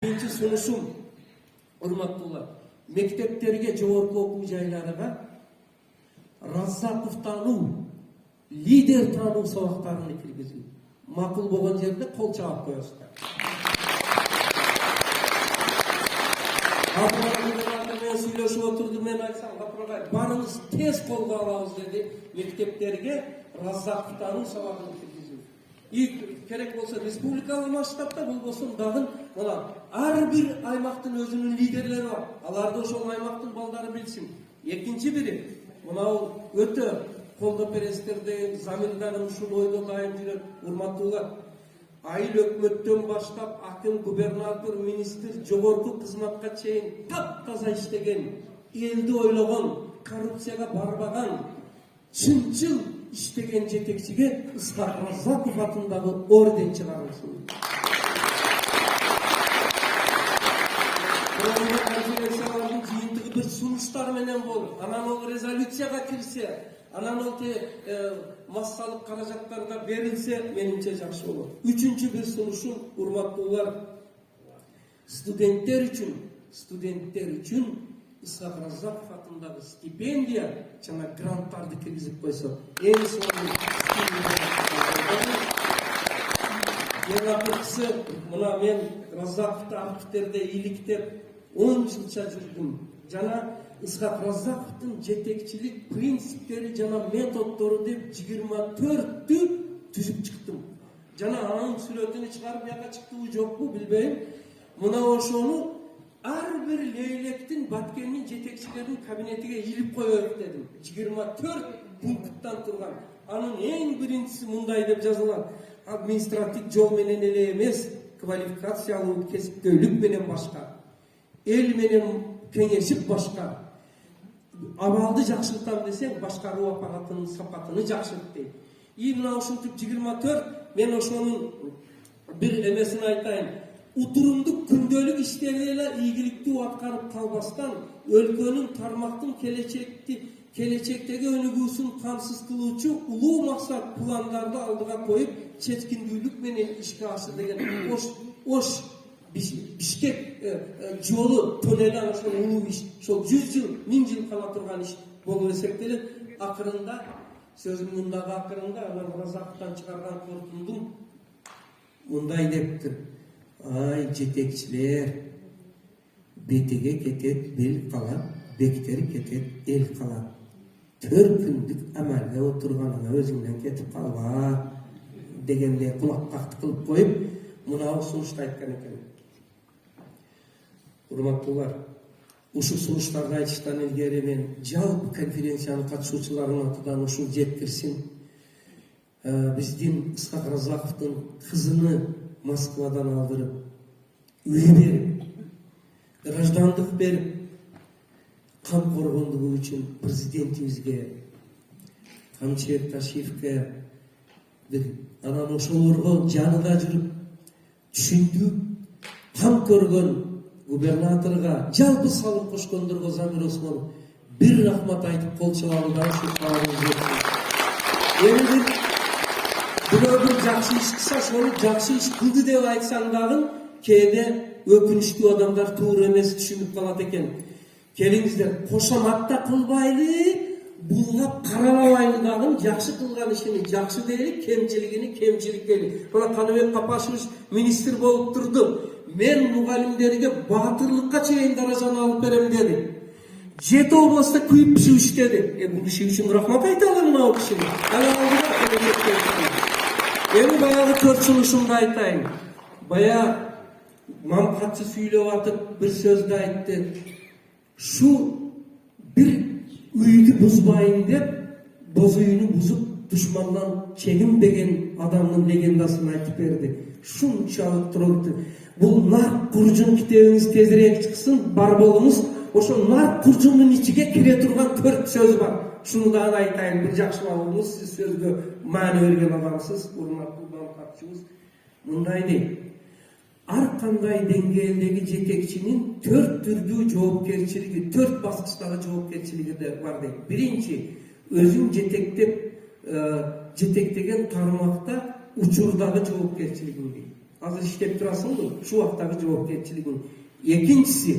Birinci sunuşum, urmattуулар, мектептерге, жогорку окуу жайларга Раззаков таануу, лидер таануу сабактарын киргизүү. Макул болгон жерде кол чаап коесуздар. Мен сүйлөшүп отурдум, мен айтсам, гапыргай, барыңыз тез колго алабыз деди, мектептерге Раззаков таануу сабагын киргизүү. Керек болса республикалык масштабта, болбосо дагы мына ар бир аймактын өзүнүн лидерлери бар. Аларды ошол аймактын балдары билсин. Экинчи бири, мына өтө колдо перестерде, замирдагы ушул ойдо дайым жүрөт урматтуулар. Айыл өкмөттөн баштап аким, губернатор, министр, жогорку кызматка чейин таптаза иштеген, элди ойлогон, коррупцияга барбаган, чынчыл иштеген жетекчиге Ысқақ Раззаков атындагы орден чыгарылсын. Конференциялардын жыйынтыгы бир сунуштар менен болуп, анан ол резолюцияга кирсе, анан ол массалык каражаттарга берилсе, менимче жакшы болот. Үчүнчү бир сунушум, урматтуулар, студенттер үчүн Ысқақ Раззаков атындагы стипендия жана гранттарды киргизип койсо, эң сонун ең акыркысы, мына мен Раззаковду архивтерде иликтеп 10 жылча жүрдүм. Жана Ысқақ Раззаковдун жетекчилик принциптери жана методдору деп 24-тү түзүп чыктым. Жана анын сүрөтүнү чыгарып бияка чыктыбы жокпу билбейм. Мына ошону ар бир лейлектин баткенин жетекчилеринин кабинетиге илип коёюк дедим. 24 пункттан турган. Анын эң биринчиси мындай деп жазылган: административ жол менен эле эмес, квалификациялуу кесиптүүлүк менен башка, эл менен кеңешип башка, абалды жакшыртам десең, башкаруу аппаратынын сапатыны жакшырт дейт. Мына ушинтип 24, мен ошонун бир эмесин айтайын. Утурумдук күндөлүк иштери эле ийгиликтүү аткарып калбастан, өлкөнүн тармактын келечектеги өнүгүүсүн камсыз кылуучу улуу максат пландарды алдыга коюп, чечкиндүүлүк менен ишке ашыр деген Ош Бишкек жолу тоннели ошол улуу иш, ошол 100 жыл, 1000 жыл кала турган иш болуп эсептелет. Акырында, сөзүмдүн дагы акырында, анан Раззаковдон чыгарган корутундум мындай дептир: ай жетекчилер, бетеге кетет бел калат, бектер кетет эл калат. 4 күндүк амалга отурганыңа өзүңдөн кетип калба дегендей кулаккакты кылып коюп, мына сунушту айткан экен. Урматтуулар, ушул сунуштарды айтыштан илгери мен жалпы конференциянын катышуучуларынын атынан ушул жеткирсин. Биздин Ысқақ Раззаковдун кызыны Москвадан алдырып, үй берип, граждандык берип, камкоргондугу үчүн президентибизге, Камчыбек Ташиевке, анан ошолорго жанында жүрүп, түшүндүп, кам көргөн губернаторго, жалпы салым кошкондорго, Замир Осмонов бир рахмат айтып, кол чабуудан ушул кабарыңыз жетти. Бирөө бир жакшы иш кылса, ошону жакшы иш кылды деп айтсаң дагы, кээде өкүнүчтүү адамдар туура эмес түшүнүп калат экен. Келиңиздер, кошоматта кылбайлы, булгап карабайлы дагы, жакшы кылган ишини жакшы дейли, кемчилигини кемчилик дейли. Мына Каныбек Капашевич министр болуп турду. Мен мугалимдерге баатырлыкка чейин даражаны алып берем деди. 7 областта күйүп пишип иштеди. Бул иши үчүн рахмат айталы мына кишине. Эми баягы 4 сунушумду айтайын. Бая мамкатчы сүйлөп атып бир сөздү айтты. Шу бир үйдү бузбайын деп, боз үйүнү бузуп, душмандан чегинбеген адамдын легендасын айтып берди. Шунчалык турукту. Бул нар куржун китебиңиз тезирээк чыксын, бар болуңуз. Ошол нар куржундун ичиге кире турган 4 сөз бар. Шуну да айтайын, бир жакшылап алыңыз, сиз сөзгө маани берген адамсыз, урматтуу мамкатчыбыз. Мындай дейт: ар кандай деңгээлдеги жетекчинин 4 түрдүү жоопкерчилиги, 4 баскычтагы жоопкерчилиги бар дейт. Биринчи, өзүн жетектеген тармакта учурдагы жоопкерчилигин дейт. Azыр иштеп турасыңбы? Şu вакыттагы жоопкерчилигиң. Экинчиси,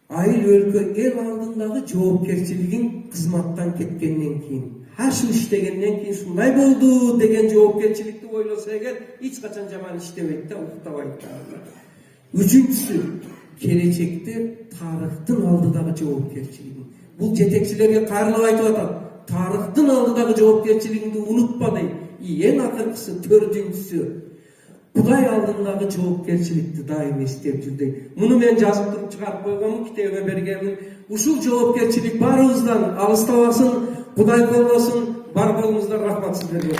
айыл өлкө эл алдындагы жоопкерчилигиң кызматтан кеткенден кийин. Şu иштегенден кийин ушундай болду деген жоопкерчиликти ойлосо эгер, эч качан жаман иштебейт да, уктабайт да. Үчүнчүсү, келечекте тарыхтын алдыдагы жоопкерчилигиң. Бул жетекчилерге кайрылып айтып атат. Тарыхтын алдыдагы жоопкерчилигиңди унутпа дейт. Эң акыркысы, төртүнчүсү, Кудай алдындагы жоопкерчиликти дайым эстеп жүр дейт. Муну мен жазып туруп чыгарып койгонмун, китебиме бергенмин. Ушул жоопкерчилик барыбыздан алыстабасын, Кудай колдосун, бар болуңуздар, рахмат сиздерге.